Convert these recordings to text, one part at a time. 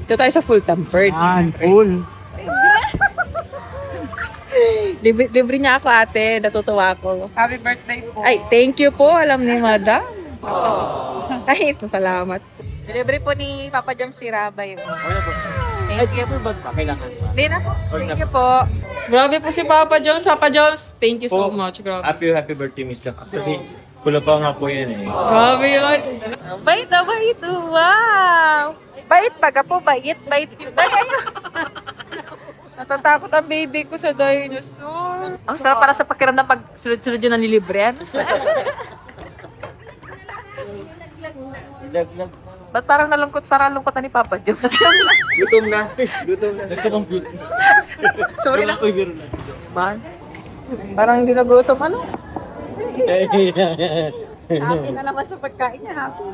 Ito tayo sa full tempered. Full. Libre niya ako, ate. Natutuwa ako. Happy birthday po. Ay, thank you po. Alam ni madam. Ay, ito, salamat. Delivery po ni Papa Jam si Rabay. Thank you. Kailangan. Hindi na po. Thank you po. Grabe po si Papa Jones. Papa Jones, thank you so Po. much. Grabe. Happy birthday, Miss Jack. Actually, pula pa nga po yan eh. Grabe yun. Bait na bait. Wow. Bait baga po. Bait. Natatakot ang baby ko sa dinosaur. Ang sarap para sa pakiramdam pag sunod-sunod yun ang nilibrehan. Ba't parang nalungkot? Parang lungkot na ni Papa Jones. Gutom na. Nagka-compute. Sorry na. Uy, biro na. Man. Parang hindi nagutom. Ano? Happy na naman sa pagkain niya. Happy.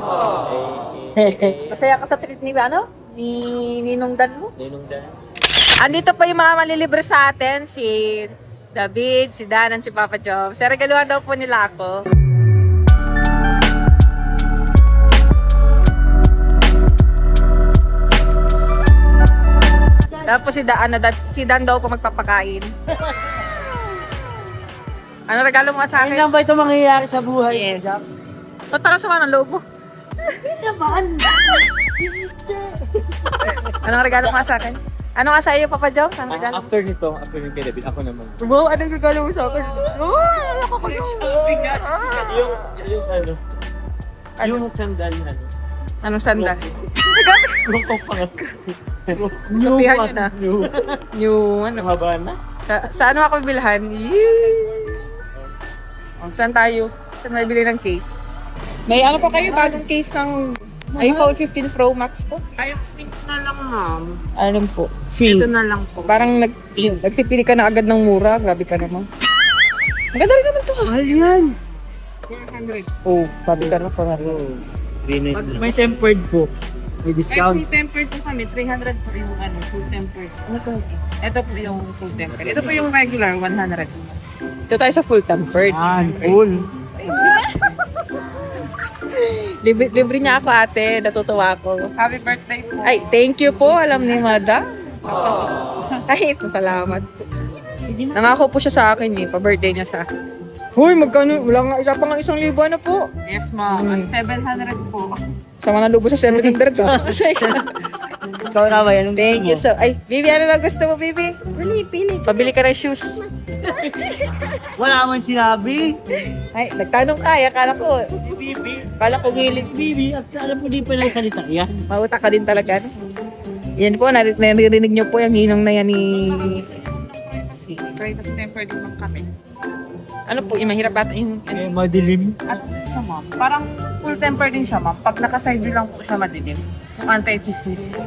Masaya ka sa treat ni ano? Ni Ninong Dan mo? Andito pa yung mga malilibre sa atin. Si David, si Danan, si Papa Job. Sa regaluhan daw po nila ako. Tapos si Dan daw po magpapakain. Ano regalo mo sa akin? Kailan ba ito mangyayari sa buhay? Yes. Tara sa ng loob mo. Naman! Anong regalo mo sa akin? Ano nga sa iyo, Papa Job? Anong regalo? After nito kay David, ako naman. Wow, anong regalo mo sa akin? Oh, ako pa Yung ano? Yung sandal na. Anong sandal? Yung pang Kapihan nyo na. New, ano? Haba na? Sa ano ako bilhan? Saan tayo? Saan may bili ng case? May ano pa kayo? Bagong case ng iPhone 15 Pro Max po? I think na lang, ma'am. Ano po? Ito na lang po. Parang nagpipili ka na agad ng mura. Grabe ka naman. Maganda rin naman to. Mahal yan! 400. Oh, sabi ka na 400. May tempered po. May Ay, discount. full tempered po kami. 300 po yung ano, full tempered. Ano to? Ito po yung full tempered. Ito po yung regular, 100. Ito tayo sa full tempered. Full. Libre niya ako, ate. Natutuwa ako. Happy birthday po. Ay, thank you po. Alam ni madam. Ay, ito, salamat po. Nangako po siya sa akin eh. Pa-birthday niya sa akin. Hoy, magkano? Wala nga, isa pa nga 1,000 ano po. Yes, ma'am. 700 po. Sama na lubo sa 700 ko. Ikaw na ba yan? Thank you so. Ay, Bibi, ano lang gusto mo, Bibi? Pili. Pabili ka ng shoes. Wala man sinabi. Ay, nagtanong ka. Akala ko. Bibi. Akala ko gilig. Bibi, at alam mo di pa lang salita yan. Mautak ka din talaga. No? Yan po, naririnig niyo po yung hinong na yan ni... Privacy tempered din ma'am kami. Ano po, yung mahirap ata yung... Madilim. Alam mo siya, ma'am. Parang full temper din siya, ma'am. Pag nakaside lang po siya madilim. Yung anti-chismis po.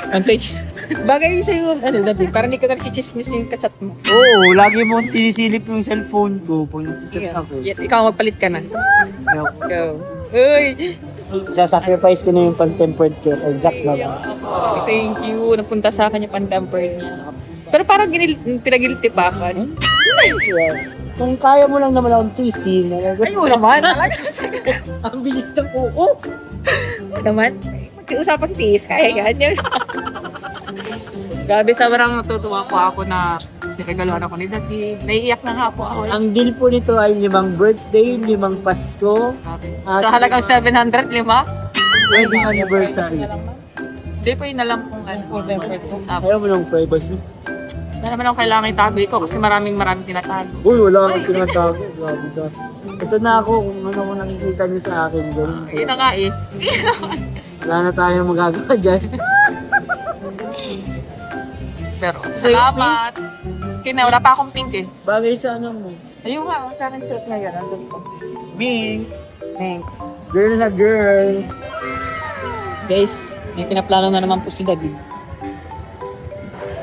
Antage. Bagay yun sa'yo, ano, David, parang hindi ka nag-chismis yung kachat mo. Oo, lagi mo sinisilip yung cellphone ko pag nag-chat Yeah. ako. Ikaw magpalit ka na. Go. Uy! Sasacrifice ko na yung pag-tempered ko kay Jack na ba? Thank you. Napunta sa akin yung pan-tempered niya. Pero parang pinagilty pa ako. Ano? Kung kaya mo lang naman akong tiisin. Ayun naman. Ang bilis ng oo. Naman. Mag-usapang tiis. Kaya yan. Grabe, sobrang natutuwa po ako na niregaluhan ako ni Daddy. Naiiyak na nga po ako. Ang deal po nito ay 5 birthday, 5 Pasko, Sa halagang 700, 5? wedding anniversary. Hindi po yun na lang kung ano. Full tempered po. Ayaw mo ng privacy. Wala naman ako kailangan itago ko kasi maraming tinatago. Uy, wala akong tinatago. Grabe ka. Ito na ako kung ano mo nakikita niyo sa akin. Ganun. Yun na nga eh. Wala na tayong magagawa dyan. Pero salamat. Kina, wala pa akong pink eh. Bagay sa ano mo. Ayun nga, sa akin suit ngayon. Andun ko. Ming, Pink. girl na girl. Guys, may pinaplano na naman po si David.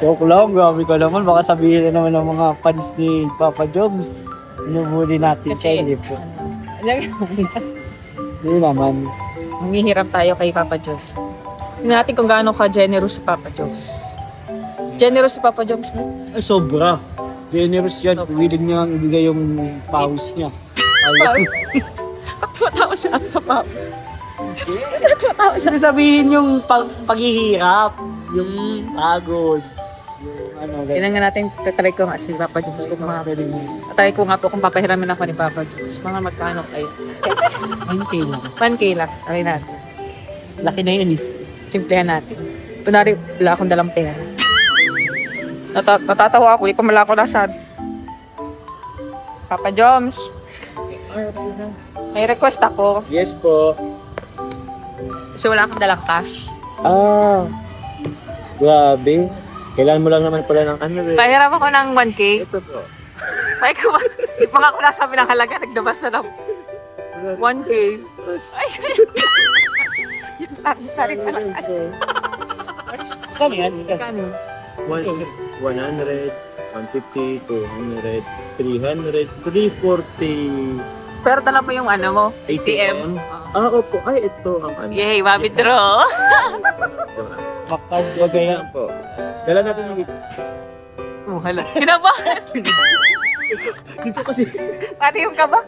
Joke lang, grabe ka naman. Baka sabihin na naman ng mga fans ni Papa Jobs. Inubuli natin siya, hindi po. Hindi naman. Manghihirap tayo kay Papa Jones. Tingnan natin kung gaano ka-generous si Papa Jones. Generous si Papa Jones, no? Ay, sobra. Generous yan. Willing niya ibigay yung pawis niya. Ay, Katuwa si Ate sa paus. Sinasabihin yung paghihirap, yung pagod, yung ano, Tingnan nga natin, tatry ko nga si Papa Jones kung mga pwede mo. Tatry ko nga po kung papahiramin ako ni Papa Jones. Mga magkano kayo? 1K lang. 1K lang. Try natin. Laki na yun eh. Simplihan natin. Kunwari, wala akong dalang pera. Natatawa ako, di pa mala ako nasabi. Papa Jones, may request ako. Yes po. Kasi wala akong dalang cash. Grabe. Kailangan mo lang naman pala ng ano eh. Pahiram ako ng 1K. Ito po. Ay, di pa nga ako nasabi ng halaga, nagdabas na lang. 1K. Ay, yun lang, tarik na lang cash. Saan yan? Kano? 100, 150, 200, 300, 340. Pero dala mo yung ano mo, ATM? Opo. Ay, ito ang ano. Yay, withdraw. Makard wagaya. Ayan po. Dala natin yung Oh, hala. Kinabahan. dito kasi. Paano yung kaba?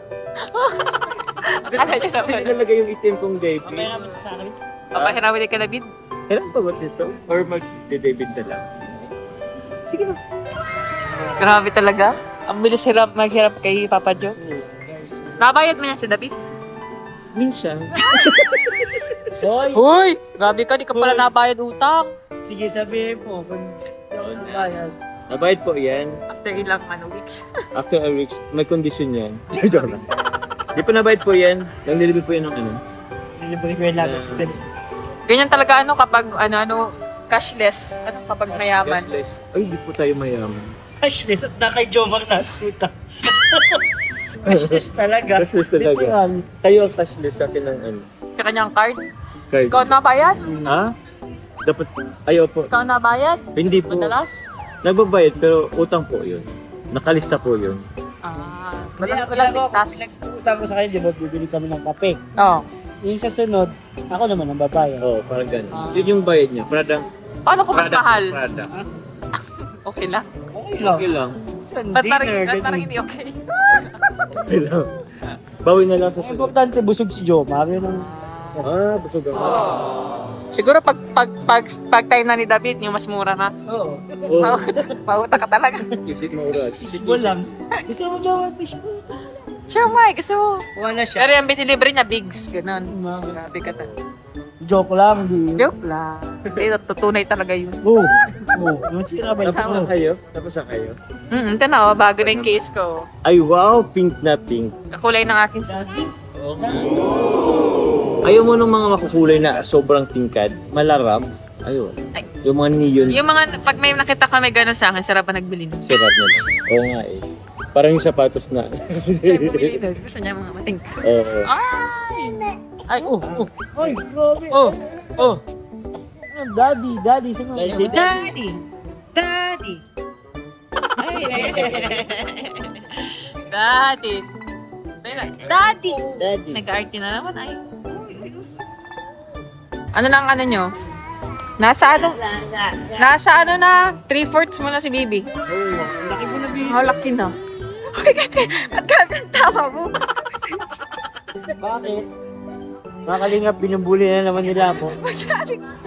Akala niya Kasi naman. nilalagay yung ATM kong debit. Mamaya naman sa akin. Papahiramin ka na, Bid. Kailan pa ba dito? Or mag-debit na lang? Sige na. Grabe talaga. Ang bilis maghirap kay Papa Joe. Nabayad mo niya si David? Minsan. Hoy! Hoy! Grabe ka, di ka pala nabayad utang. Sige, sabihin mo. Kung yun, bayad. Nabayad po yan. After ilang weeks. After a week, may condition yan. Joke lang. Di pa nabayad po yan. Lang nilibig po yan ng ano. Nilibre ko yung lagas. Ganyan talaga kapag cashless. Kapag mayaman. Cashless. Ay, di po tayo mayaman. Cashless at na kay Jomar na. Puta. Cashless talaga. Cashless talaga. Literal. Kayo ang cashless sa akin ng ano. Sa kanyang card. Card. Ikaw nabayad? Ha? Dapat, ayaw po. Ikaw nabayad? Hindi po. Madalas? Nagbabayad pero utang po yun. Nakalista po yun. Walang ligtas. Pinag-utang ko sa kanya, di ba, bibili kami ng kape. Oo. Yung sa sunod, ako naman ang babayad. Oo, parang ganun. Yun yung bayad niya. Prada. Paano kung mas mahal? Prada. Okay lang. Okay lang. Ba't parang hindi okay? Okay lang. Bawi na lang sa Ang sunod. importante, busog si Jomar. Yun ang... Busog ako. Siguro pag time na ni David, yung mas mura na. Oo. Oh, Pauta ka talaga. isip mo urat. Fishball lang. Gusto mo Jomar, fishball? Siya, Mike, gusto mo. Wala siya. Pero yung binilibre niya, bigs. Ganun. Grabe ka talaga. Joke lang, hindi. Joke lang. Hindi, tutunay talaga yun. Oo. Oo. Yung sira ba Tapos na kayo? Tapos na kayo? Ito na, bago na yung case ko. Ay, wow! Pink na pink. Kakulay ng aking suit. Ayaw mo ng mga makukulay na sobrang tingkad, malarap. Ayun. Ay. Yung mga neon, Yung mga, pag may nakita ka may gano'n sa akin, sarap pa nagbili nun. sirat na lang. Oo nga eh. Parang yung sapatos na. Siya bumili nun. Gusto niya mga mating. Oo. Ay, Ay, grabe. oh. Daddy. Sino? Daddy! Daddy! Daddy! Nag-arty na naman ay. Ano na ang ano nyo? Nasa ano na? 3/4 mo na si Bibi. Laki mo na, Bibi. Oh, laki na. Ba't kakantama mo? Bakit? Mga kalingap, binubuli na naman nila ako.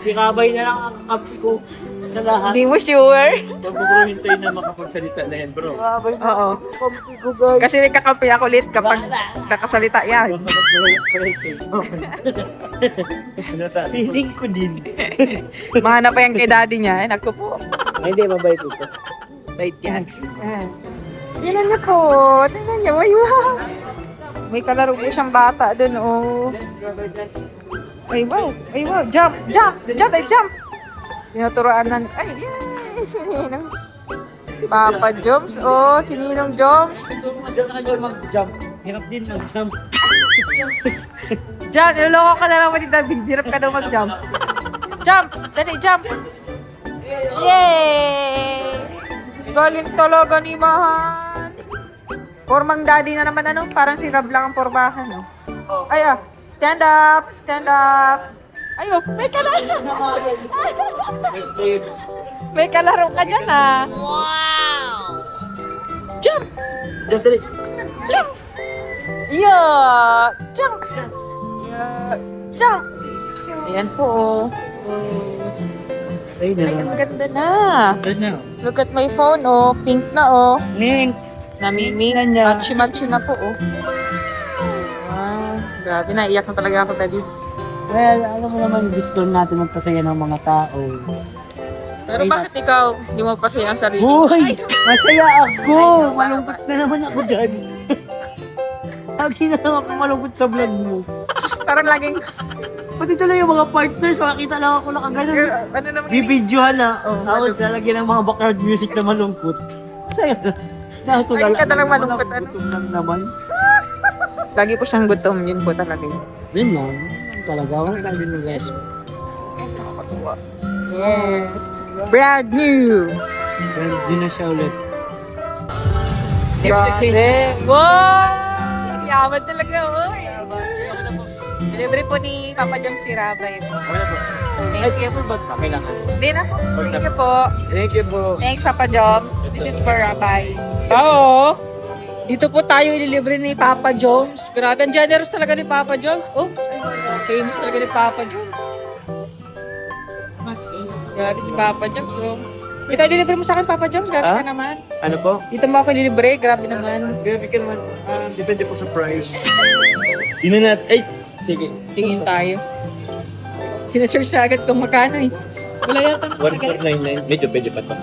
Sikabay na lang ang kapi ko sa lahat. Hindi mo sure? Huwag mo bro hintay na makapagsalita na yan bro. Sikabay na Oo. ang kapi ko, guys. Kasi may kakampi ako ulit kapag nakasalita yan. Feeling ko din. Mahanap pa yan kay daddy niya. Naku po. Ay, hindi, mabait ito. Bait yan. Tingnan niyo po. Tingnan niyo. Ay, wow. May kalaro po siyang bata dun, oh. Ay, wow. Ay, wow. Jump. Tinuturoan na. Ay, yes. Sininong. Papa Joms, oh. Sininong Joms. Kasi sa kanya mag-jump. Hirap din mag-jump. Jump. Niloloko ka na lang ni David. Hirap ka daw mag-jump. Jump. Dali, jump. Yay! Galing talaga ni Mahan. Formang daddy na naman parang si Rab lang ang pormahan, no? Ay, stand up! Ayo, may kalaro! May kalaro ka dyan, Wow! Jump! Jump! Yeah! Jump! Yeah! dyan. Ayan po, oh. Ay, Ay, ang ganda na. na. Look at my phone, oh. Pink na, oh. Link. Namimik. Tingnan niya. Matchy-matchy na po, oh. Wow. Grabe na. Iyak na talaga ako, Daddy. Well, alam mo naman, gusto natin magpasaya ng mga tao. Pero bakit ikaw, hindi mo pasaya ang sarili? Uy! Masaya ako! Malungkot na naman ako dyan. Lagi na lang ako malungkot sa vlog mo. Parang laging, Pati tuloy yung mga partners, makakita lang ako nakaganon. ano naman Bibidyohan na. Oh, Tapos lalagyan ng mga background music na malungkot. Saya na. Nakatulala. Lagi ka na lang malungkot, ano? Gutom lang naman. Lagi po siyang gutom, yun po talaga. Yun lang. Talaga ako lang din yung guys. Yes. Brand new. Well, di na siya ulit. Grabe. Wow! Yaman talaga, oh. Delivery po ni Papa Jam si Rabay. Thank you. Kailangan. Hindi na po. Thank you po. Thank you po. Thanks, Papa Jam. This is for Rabay. Oo. Dito po tayo ililibre ni Papa Jones. Grabe, ang generous talaga ni Papa Jones. Oh, famous talaga ni Papa Jones. Grabe si Papa Jones. Oh. Ito, ililibre mo sa akin, Papa Jones. Grabe ka naman. Ano po? Dito mo ako ililibre. Grabe naman. Grabe ka naman. Depende po sa price. Hindi na natin. Ay! Sige. Tingin tayo. Sinesearch na agad kung magkano eh. Wala yata. 1499. Medyo pa to.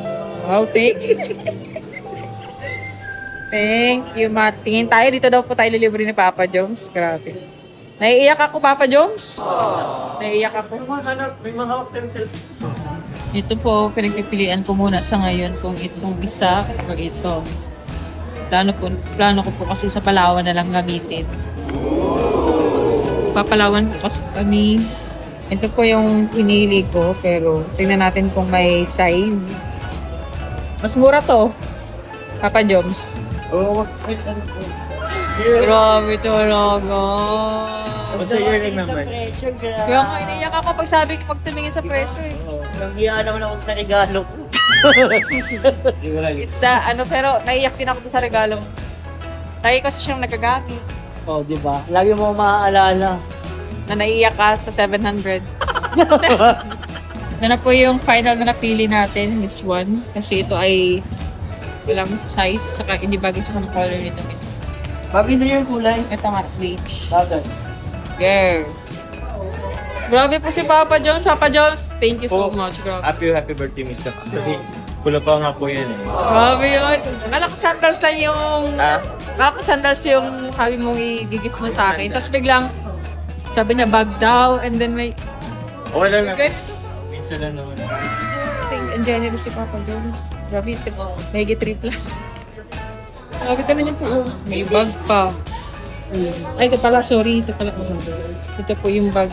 Wow, thank you. Thank you, Matt. Tingin tayo. Dito daw po tayo lilibre ni Papa Jones. Grabe. Naiiyak ako, Papa Jones. Naiiyak ako. May mga hawak tayo sales. Ito po, pinagpipilian ko muna sa ngayon kung itong isa o ito. Plano ko po kasi sa Palawan na lang gamitin. Papalawan po kasi kami. Ito po yung pinili ko, pero tingnan natin kung may size. Mas mura to, Papa Joms. Oo, wait, ano po? Grabe talaga. Sa year lang naman. Kaya nga iniyak ako pag sabi ko pag tumingin sa presyo eh. Nangyayaan naman ako sa regalo ko. It's the, pero naiyak din ako sa regalo. Lagi kasi siyang nagagamit. Oh, di ba? Lagi mo maaalala. Na naiiyak ka sa 700. Na po yung final na napili natin, this one. Kasi ito ay ilang size, saka hindi bagay sa color nito. Babi na yung kulay. Ito nga, beige. Bagas. Girl. Grabe po si Papa Jones. Papa Jones, thank you so much. Grabe. Happy birthday, Mr. Kasi pula pa nga po yan eh. Grabe yun. Akala ko sandals lang yung... Ah? Akala ko sandals yung sabi mong i-gift mo sa akin. Tapos biglang sabi niya bag daw and then may... Okay lang. Ganito. Minsan lang naman. Ang generous si Papa Jones. Grabe, may 3+. Grabe ka na niya po. May bag pa. Ay, ito pala, sorry. Ito pala. Ito po yung bag.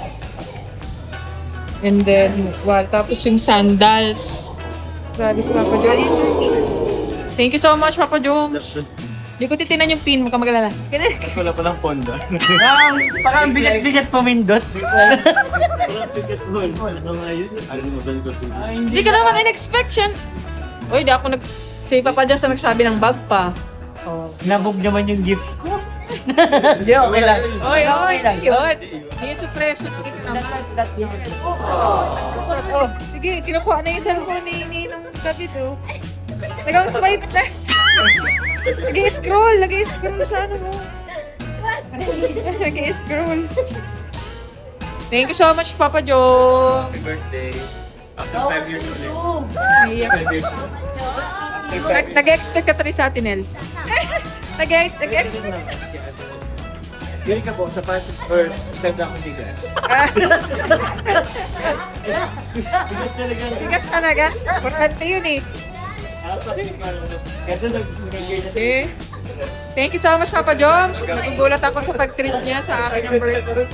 And then, tapos yung sandals. Grabe si Papa Jones. Thank you so much, Papa Jones. Hindi ko titinan yung pin, huwag ka mag-alala. Tapos wala pa ng pondo. Parang bigat-bigat pumindot. Hindi ka naman in-expect yan. Uy, di ako si Papa Jones na nagsabi ng bag pa. Oh, nabog naman yung gift ko. Hindi, okay lang. Okay lang. Yun. Hindi yung precious gift naman. Oh, sige, kinukuha na yung cellphone ni nung gabi to. Nag-swipe na. Nag-scroll sa ano mo. Nag-scroll. Thank you so much, Papa Joe. Happy birthday. After 5 years ulit. Naiyak. 5 years ulit. Nag-expect ka to rin sa atin, Els. Nag-expect. Bili ka po, sapatos or sa akong bigas. Bigas talaga. Bigas talaga. Importante yun eh. Kasi nag-bigay na Eh. Thank you so much, Papa Joms. Nagugulat ako sa pag-treat niya sa akin ng birthday.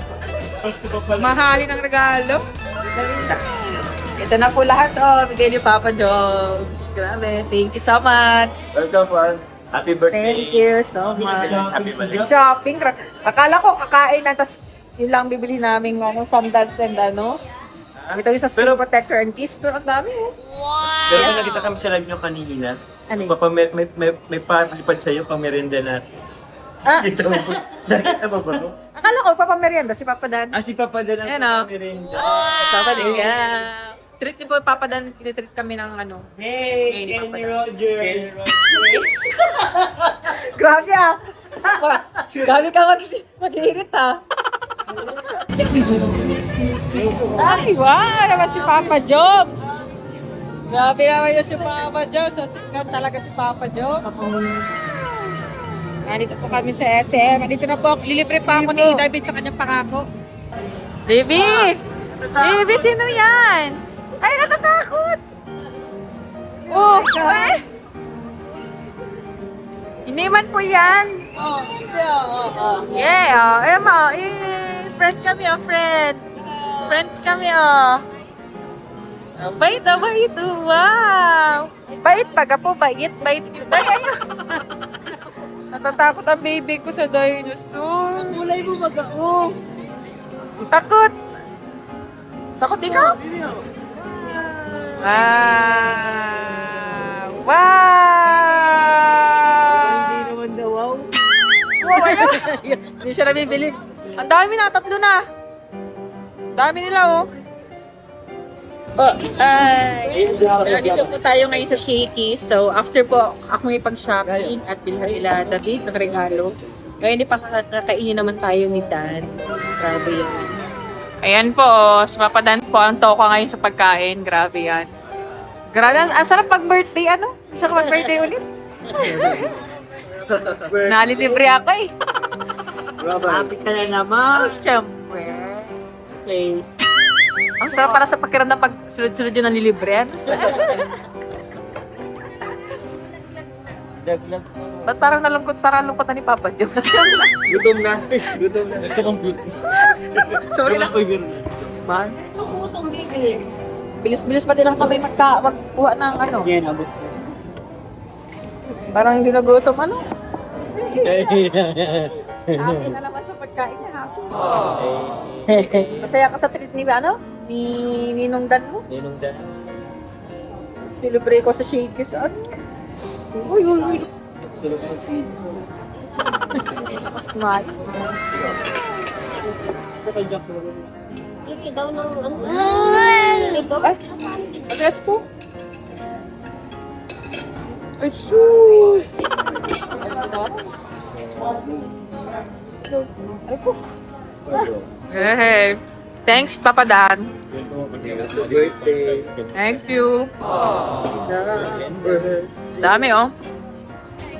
Mahalin ang regalo. Ito na po lahat, bigay ni Papa Joms. Grabe. Thank you so much. Welcome po. Happy birthday. Thank you so much. Happy birthday. Shopping. Akala ko kakain na, tapos yun lang bibili namin sandals and ano. Ito yung sa screen protector and keys. Pero ang dami eh. Pero kung nakita kami sa live nyo kanina, Ano yun? may palipad sa'yo pang merenda natin. Ah, Kita mo po. Nakita mo ba? akala ko papamerienda si Papa Dan. Ah, si Papa Dan ang Ayan, oh. merinda. Papa Dan, yeah. Treat niyo po, Papa Dan, tinitreat kami ng ano. Hey, Hey, Kenny Papa. Roger. Grabe ah. Grabe ka mag-iirit ah. Ay, wow! Naman si Papa Jobs. Grabe naman yun si Papa Jobs. So, sikat talaga si Papa Jobs. Nandito po kami sa SM. Nandito na po. Lilibre pa ako ni David sa kanyang pangako. Baby! Baby, sino yan? Ay, natatakot! Oh, eh! Iniman po yan. Yeah, oh. Emma, friend kami, oh, friend. Friends kami, oh. Oh, bait, oh, bait, oh, wow. Bait, pag po, bait, bait. Ay, ayun. Natatakot ang baby ko sa dinosaur. Kulay mo mag-ako. Takot. Takot ikaw? Wow! Hindi naman daw, wow. Wow, ano? Hindi siya nabibili. Ang dami na, 3 na. Ang dami nila, oh. Oh, dito po tayo ngayon sa Shakey's. So, after po ako may pag-shopping at bilhan nila David ng regalo. Ngayon, ipakakainin naman tayo ni Dan. Grabe yan. Ayan po, sumapadan po ang toka ngayon sa pagkain. Grabe yan. Grabe, ang sarap pag-birthday, ano? Sarap pag-birthday ulit. Nalilibre ako eh. Happy ka na naman. Oh, syempre. Okay. Ang sarap para sa pakiramdam pag sunod-sunod yun ang nilibre. Daglag. Ba't parang nalungkot, parang lungkot na ni Papa Diyos? Gutom na. Gutom na. Sorry na. Man. Bilis-bilis pa din ang kamay magkuha ng ano. Yan, abot. Parang hindi nagutom, ano? Hey. Happy na naman sa pagkain niya, happy. Masaya ka sa treat ni, ano? Ni Ninong Dan mo. Ninong Dan. Nilibre ko sa Shakey's, ano? Uy, uy, uy. Mas kumain. Laki daw ng ano. Ito? Ay, address po. Ay, sus! Ay po. Hey, thanks, Papa Dan. Birthday. Thank you. Dami, oh.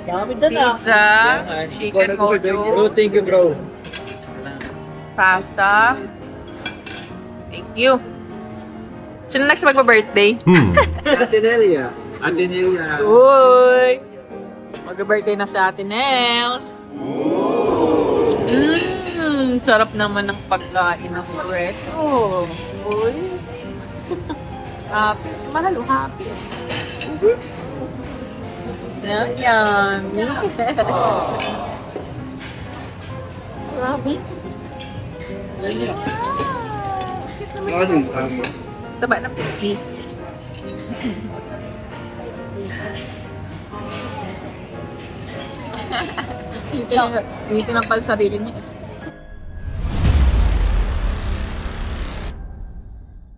Dami doon ah. Pizza, chicken Oh, mojo, thank you, bro. pasta. Thank you. Sino next magpa-birthday? Atenelia. Atenelia. Uy! Mag-birthday na sa atin, Nels. Sarap naman ng pagkain ng preto. Uy! Happy. Si Mahal, happy. Yummy. Grabe. Taba ng cookie. Hindi tinapal sarili niya.